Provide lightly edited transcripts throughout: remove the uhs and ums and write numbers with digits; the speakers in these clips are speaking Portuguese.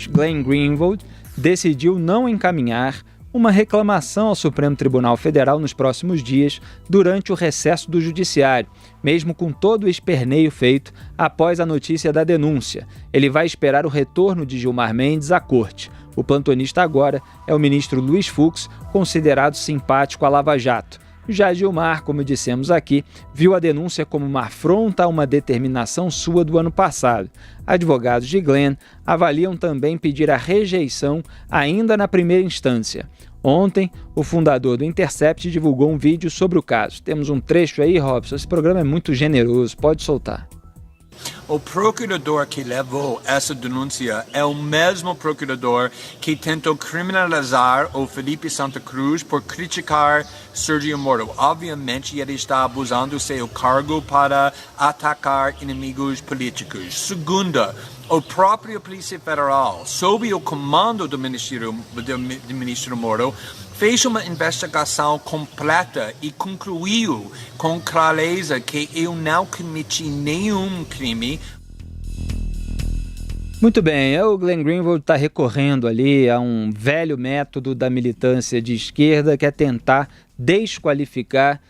juiz Glenn Greenwald decidiu não encaminhar uma reclamação ao Supremo Tribunal Federal nos próximos dias, durante o recesso do Judiciário, mesmo com todo o esperneio feito após a notícia da denúncia. Ele vai esperar o retorno de Gilmar Mendes à corte. O plantonista agora é o ministro Luiz Fux, considerado simpático à Lava Jato. Já Gilmar, como dissemos aqui, viu a denúncia como uma afronta a uma determinação sua do ano passado. Advogados de Glenn avaliam também pedir a rejeição ainda na primeira instância. Ontem, o fundador do Intercept divulgou um vídeo sobre o caso. Temos um trecho aí, Robson. Esse programa é muito generoso, pode soltar. O procurador que levou essa denúncia é o mesmo procurador que tentou criminalizar o Felipe Santa Cruz por criticar Sérgio Moro. Obviamente, ele está abusando seu cargo para atacar inimigos políticos. Segunda, o próprio Polícia Federal, sob o comando do ministro Moro, fez uma investigação completa e concluiu com clareza que eu não cometi nenhum crime. Muito bem, o Glenn Greenwald está recorrendo ali a um velho método da militância de esquerda, que é tentar desqualificar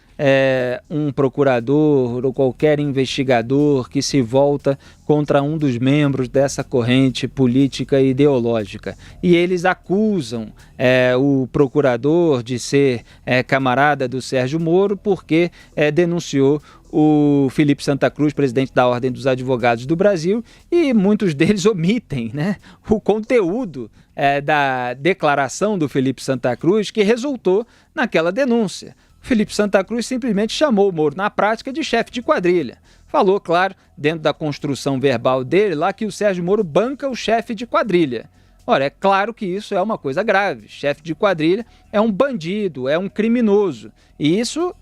um procurador ou qualquer investigador que se volta contra um dos membros dessa corrente política e ideológica. E eles acusam o procurador de ser camarada do Sérgio Moro porque denunciou o Felipe Santa Cruz, presidente da Ordem dos Advogados do Brasil, e muitos deles omitem, né, o conteúdo da declaração do Felipe Santa Cruz que resultou naquela denúncia. Felipe Santa Cruz simplesmente chamou o Moro na prática de chefe de quadrilha. Falou, claro, dentro da construção verbal dele lá, que o Sérgio Moro banca o chefe de quadrilha. Ora, é claro que isso é uma coisa grave. Chefe de quadrilha é um bandido, é um criminoso. E isso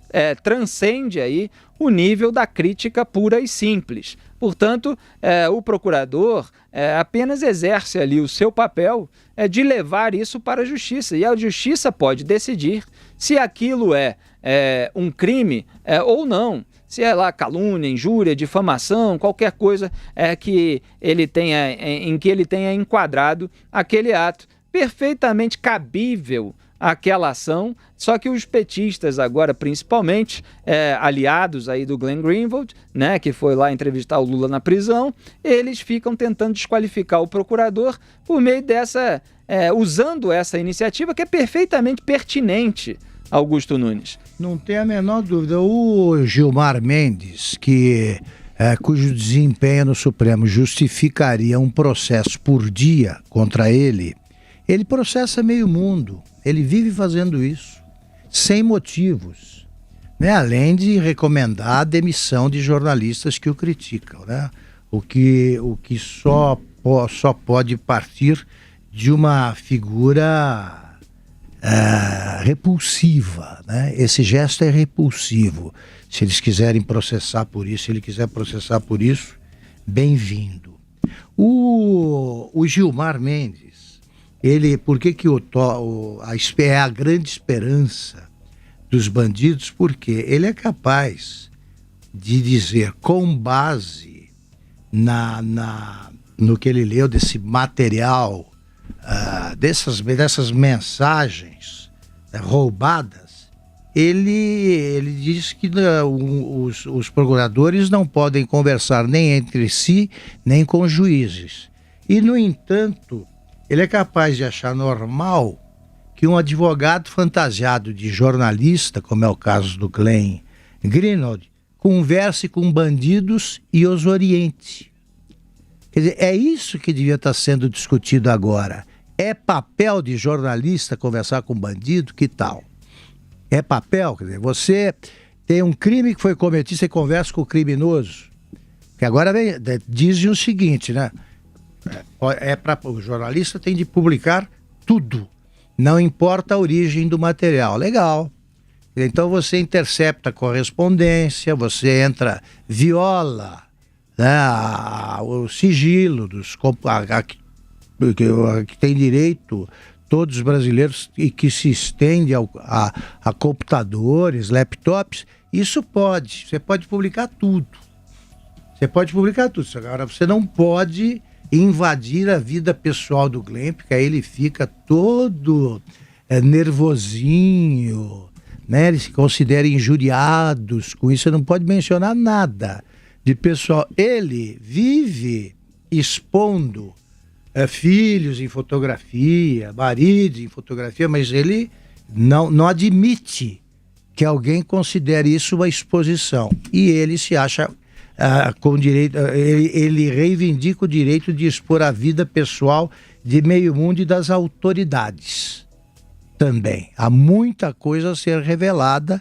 transcende aí o nível da crítica pura e simples. Portanto, o procurador apenas exerce ali o seu papel de levar isso para a justiça. E a justiça pode decidir se aquilo é um crime ou não. Se é lá calúnia, injúria, difamação, qualquer coisa que ele tenha, em que ele tenha enquadrado aquele ato. Perfeitamente cabível aquela ação, só que os petistas agora, principalmente, aliados aí do Glenn Greenwald, né, que foi lá entrevistar o Lula na prisão, eles ficam tentando desqualificar o procurador por meio dessa, usando essa iniciativa que é perfeitamente pertinente, Augusto Nunes. Não tem a menor dúvida. O Gilmar Mendes, cujo desempenho no Supremo justificaria um processo por dia contra ele processa meio mundo. Ele vive fazendo isso, sem motivos, né? Além de recomendar a demissão de jornalistas que o criticam, né? O que só pode partir de uma figura repulsiva, né? Esse gesto é repulsivo. Se eles quiserem processar por isso, se ele quiser processar por isso, bem-vindo. O Gilmar Mendes, por que é a grande esperança dos bandidos? Porque ele é capaz de dizer, com base no que ele leu desse material, dessas mensagens roubadas, ele diz que os procuradores não podem conversar nem entre si, nem com juízes. E, no entanto, ele é capaz de achar normal que um advogado fantasiado de jornalista, como é o caso do Glenn Greenwald, converse com bandidos e os oriente. Quer dizer, é isso que devia estar sendo discutido agora. É papel de jornalista conversar com bandido? Que tal? É papel? Quer dizer, você tem um crime que foi cometido, você conversa com o criminoso. Que agora dizem o seguinte, né? O jornalista tem de publicar tudo, não importa a origem do material. Legal. Então você intercepta a correspondência, você viola, né, o sigilo que tem direito todos os brasileiros e que se estende a computadores, laptops. Isso você pode publicar tudo. Agora você não pode invadir a vida pessoal do Glenn, porque aí ele fica todo nervosinho, né? Ele se considera injuriados com isso, você não pode mencionar nada de pessoal. Ele vive expondo filhos em fotografia, maridos em fotografia, mas ele não admite que alguém considere isso uma exposição. E ele se acha com direito, ele reivindica o direito de expor a vida pessoal de meio mundo e das autoridades também. Há muita coisa a ser revelada,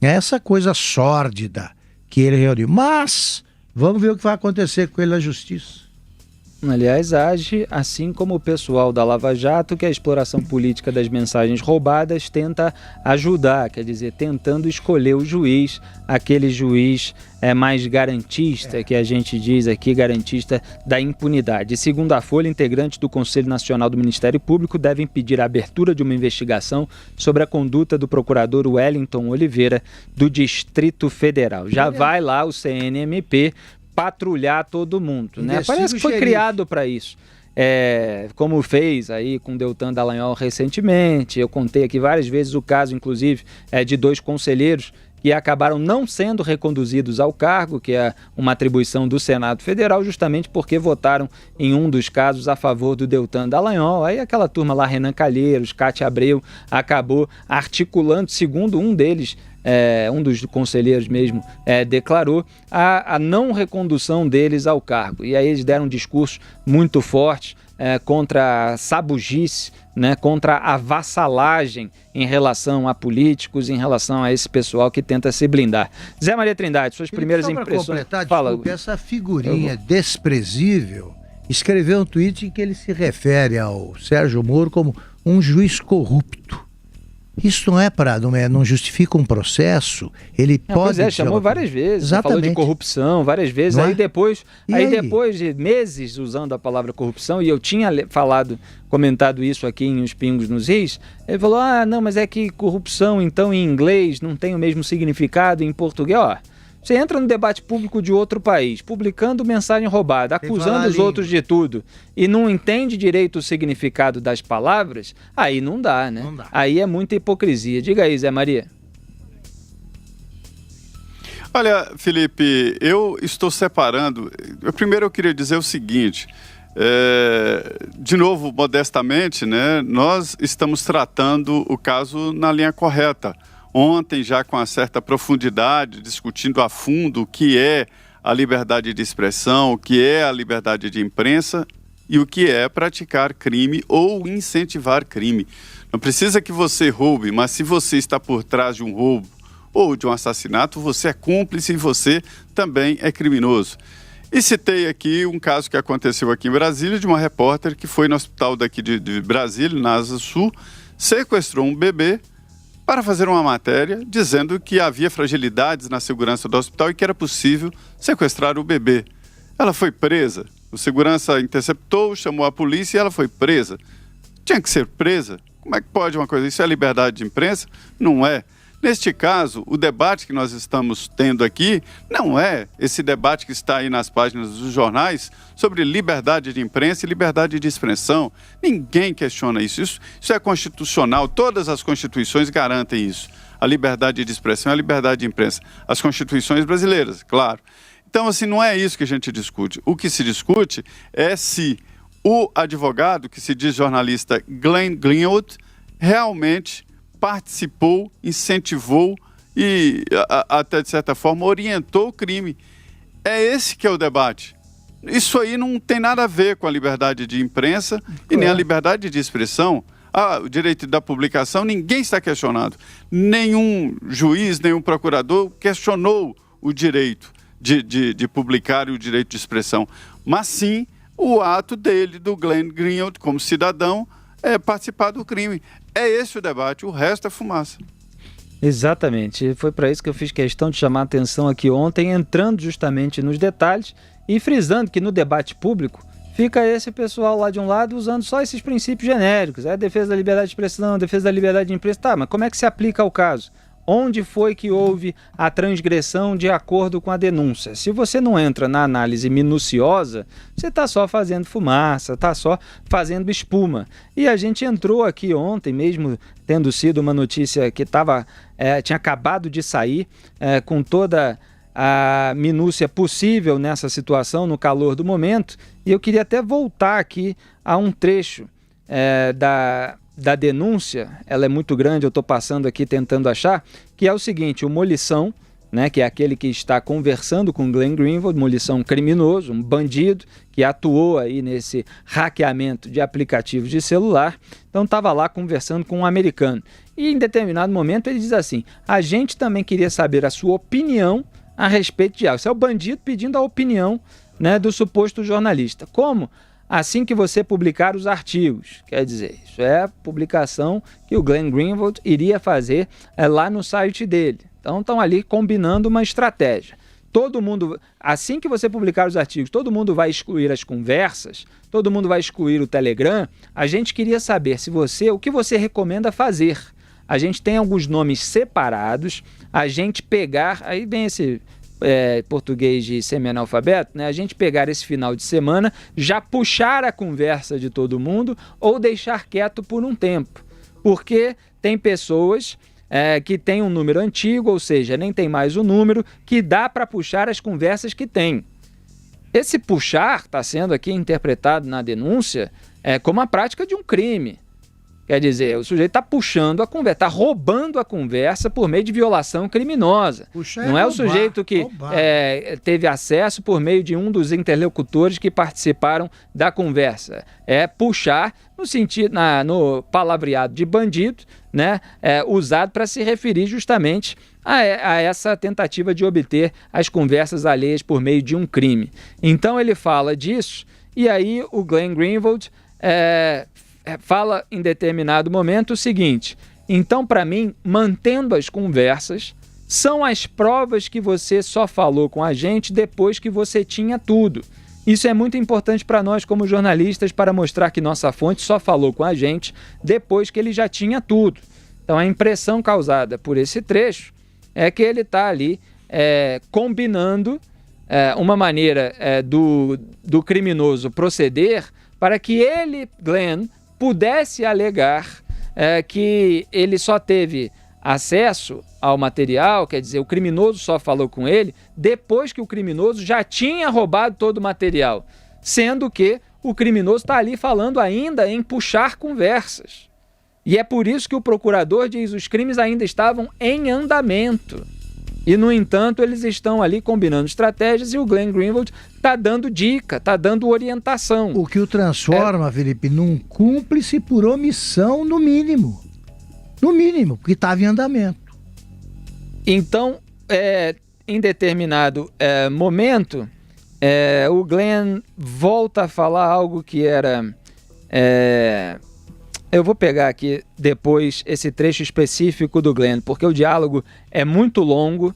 essa coisa sórdida que ele reuniu. Mas vamos ver o que vai acontecer com ele na justiça. Aliás, age assim como o pessoal da Lava Jato, que a exploração política das mensagens roubadas tenta ajudar, quer dizer, tentando escolher o juiz, aquele juiz mais garantista, que a gente diz aqui, garantista da impunidade. Segundo a Folha, integrantes do Conselho Nacional do Ministério Público devem pedir a abertura de uma investigação sobre a conduta do procurador Wellington Oliveira, do Distrito Federal. Já vai lá o CNMP patrulhar todo mundo, né? Parece que foi criado para isso. Como fez aí com Deltan Dallagnol recentemente. Eu contei aqui várias vezes o caso, inclusive, de 2 conselheiros que acabaram não sendo reconduzidos ao cargo, que é uma atribuição do Senado Federal, justamente porque votaram em um dos casos a favor do Deltan Dallagnol. Aí aquela turma lá, Renan Calheiros, Cátia Abreu, acabou articulando, segundo um deles, um dos conselheiros mesmo declarou a não recondução deles ao cargo. E aí eles deram um discurso muito forte contra a sabugice, né, contra a vassalagem em relação a políticos, em relação a esse pessoal que tenta se blindar. Zé Maria Trindade, suas primeiras impressões. Fala, desculpa, essa figurinha desprezível escreveu um tweet em que ele se refere ao Sérgio Moro como um juiz corrupto. Isso não justifica um processo. Ele pode... chamou várias vezes, falou de corrupção várias vezes, aí depois de meses usando a palavra corrupção, e eu tinha comentado isso aqui em Os Pingos nos Is, ele falou, não, mas é que corrupção então em inglês não tem o mesmo significado em português. Você entra no debate público de outro país, publicando mensagem roubada, acusando os outros de tudo, e não entende direito o significado das palavras, aí não dá, né? Não dá. Aí é muita hipocrisia. Diga aí, Zé Maria. Olha, Felipe, eu estou separando... Primeiro eu queria dizer o seguinte, de novo, modestamente, né, nós estamos tratando o caso na linha correta. Ontem, já com uma certa profundidade, discutindo a fundo o que é a liberdade de expressão, o que é a liberdade de imprensa e o que é praticar crime ou incentivar crime. Não precisa que você roube, mas se você está por trás de um roubo ou de um assassinato, você é cúmplice e você também é criminoso. E citei aqui um caso que aconteceu aqui em Brasília, de uma repórter que foi no hospital daqui de Brasília, na Asa Sul, sequestrou um bebê para fazer uma matéria dizendo que havia fragilidades na segurança do hospital e que era possível sequestrar o bebê. Ela foi presa, o segurança interceptou, chamou a polícia e ela foi presa. Tinha que ser presa? Como é que pode uma coisa? Isso é liberdade de imprensa? Não é. Neste caso, o debate que nós estamos tendo aqui não é esse debate que está aí nas páginas dos jornais sobre liberdade de imprensa e liberdade de expressão. Ninguém questiona isso. Isso é constitucional. Todas as constituições garantem isso. A liberdade de expressão e a liberdade de imprensa. As constituições brasileiras, claro. Então, assim, não é isso que a gente discute. O que se discute é se o advogado, que se diz jornalista Glenn Greenwald, realmente participou, incentivou e até de certa forma orientou o crime. É esse que é o debate. Isso aí não tem nada a ver com a liberdade de imprensa e nem a liberdade de expressão. O direito da publicação, ninguém está questionando. Nenhum juiz, nenhum procurador questionou o direito de publicar e o direito de expressão. Mas sim o ato dele, do Glenn Greenwald, como cidadão, participar do crime. É esse o debate, o resto é fumaça. Exatamente, foi para isso que eu fiz questão de chamar a atenção aqui ontem, entrando justamente nos detalhes e frisando que no debate público fica esse pessoal lá de um lado usando só esses princípios genéricos, defesa da liberdade de expressão, defesa da liberdade de imprensa, mas como é que se aplica ao caso? Onde foi que houve a transgressão de acordo com a denúncia? Se você não entra na análise minuciosa, você está só fazendo fumaça, está só fazendo espuma. E a gente entrou aqui ontem, mesmo tendo sido uma notícia que tinha acabado de sair, com toda a minúcia possível nessa situação, no calor do momento, e eu queria até voltar aqui a um trecho da denúncia. Ela é muito grande, eu estou passando aqui tentando achar, que é o seguinte: o Molição, né, que é aquele que está conversando com Glenn Greenwald, Molição criminoso, um bandido que atuou aí nesse hackeamento de aplicativos de celular, então estava lá conversando com um americano. E em determinado momento ele diz assim: a gente também queria saber a sua opinião a respeito de algo. Isso é o bandido pedindo a opinião, né, do suposto jornalista. Como? Assim que você publicar os artigos. Quer dizer, isso é a publicação que o Glenn Greenwald iria fazer lá no site dele. Então estão ali combinando uma estratégia. Todo mundo, assim que você publicar os artigos, todo mundo vai excluir as conversas, todo mundo vai excluir o Telegram. A gente queria saber o que você recomenda fazer. A gente tem alguns nomes separados, a gente pegar, aí vem esse português de semi-analfabeto, né? A gente pegar esse final de semana, já puxar a conversa de todo mundo ou deixar quieto por um tempo. Porque tem pessoas que têm um número antigo, ou seja, nem tem mais o número, que dá para puxar as conversas que tem. Esse puxar está sendo aqui interpretado na denúncia como a prática de um crime. Quer dizer, o sujeito está puxando a conversa, está roubando a conversa por meio de violação criminosa. Não é o sujeito que teve acesso por meio de um dos interlocutores que participaram da conversa. É puxar no sentido, no palavreado de bandido, né, usado para se referir justamente a essa tentativa de obter as conversas alheias por meio de um crime. Então ele fala disso, e aí o Glenn Greenwald fala em determinado momento o seguinte: então, para mim, mantendo as conversas, são as provas que você só falou com a gente depois que você tinha tudo. Isso é muito importante para nós como jornalistas, para mostrar que nossa fonte só falou com a gente depois que ele já tinha tudo. Então, a impressão causada por esse trecho é que ele está ali combinando uma maneira do criminoso proceder para que ele, Glenn, pudesse alegar que ele só teve acesso ao material, quer dizer, o criminoso só falou com ele depois que o criminoso já tinha roubado todo o material, sendo que o criminoso está ali falando ainda em puxar conversas. E é por isso que o procurador diz: os crimes ainda estavam em andamento. E, no entanto, eles estão ali combinando estratégias e o Glenn Greenwald está dando dica, está dando orientação. O que o transforma, Felipe, num cúmplice por omissão, no mínimo. No mínimo, porque estava em andamento. Então, em determinado momento, o Glenn volta a falar algo que era... eu vou pegar aqui depois esse trecho específico do Glenn, porque o diálogo é muito longo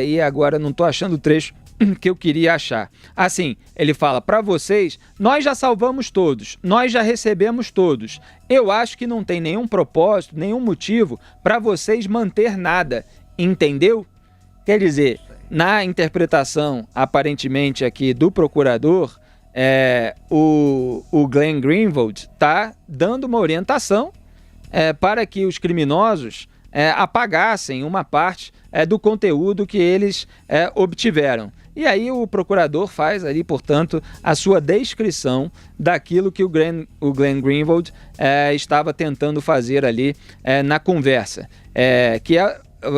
e agora não estou achando o trecho que eu queria achar. Assim, ele fala: para vocês, nós já salvamos todos, nós já recebemos todos. Eu acho que não tem nenhum propósito, nenhum motivo para vocês manter nada, entendeu? Quer dizer, na interpretação, aparentemente aqui do procurador, o Glenn Greenwald está dando uma orientação para que os criminosos apagassem uma parte do conteúdo que eles obtiveram. E aí o procurador faz ali, portanto, a sua descrição daquilo que o Glenn Greenwald estava tentando fazer ali na conversa, que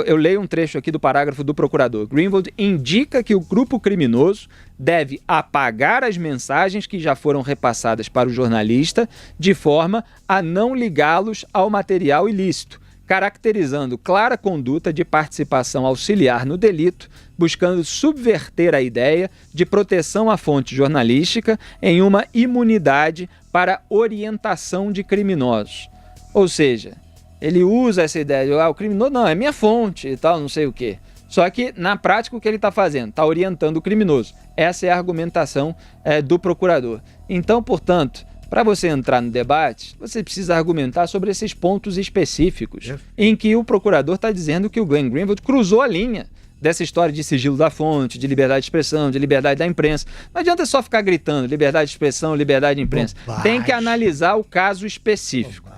eu leio um trecho aqui do parágrafo do procurador. Greenwald indica que o grupo criminoso deve apagar as mensagens que já foram repassadas para o jornalista de forma a não ligá-los ao material ilícito, caracterizando clara conduta de participação auxiliar no delito, buscando subverter a ideia de proteção à fonte jornalística em uma imunidade para orientação de criminosos. Ou seja, ele usa essa ideia de o criminoso não, é minha fonte e tal, não sei o quê. Só que, na prática, o que ele está fazendo? Está orientando o criminoso. Essa é a argumentação do procurador. Então, portanto, Para você entrar no debate, você precisa argumentar sobre esses pontos específicos em que o procurador está dizendo que o Glenn Greenwald cruzou a linha dessa história de sigilo da fonte, de liberdade de expressão, de liberdade da imprensa. Não adianta só ficar gritando liberdade de expressão, liberdade de imprensa. Tem que analisar o caso específico.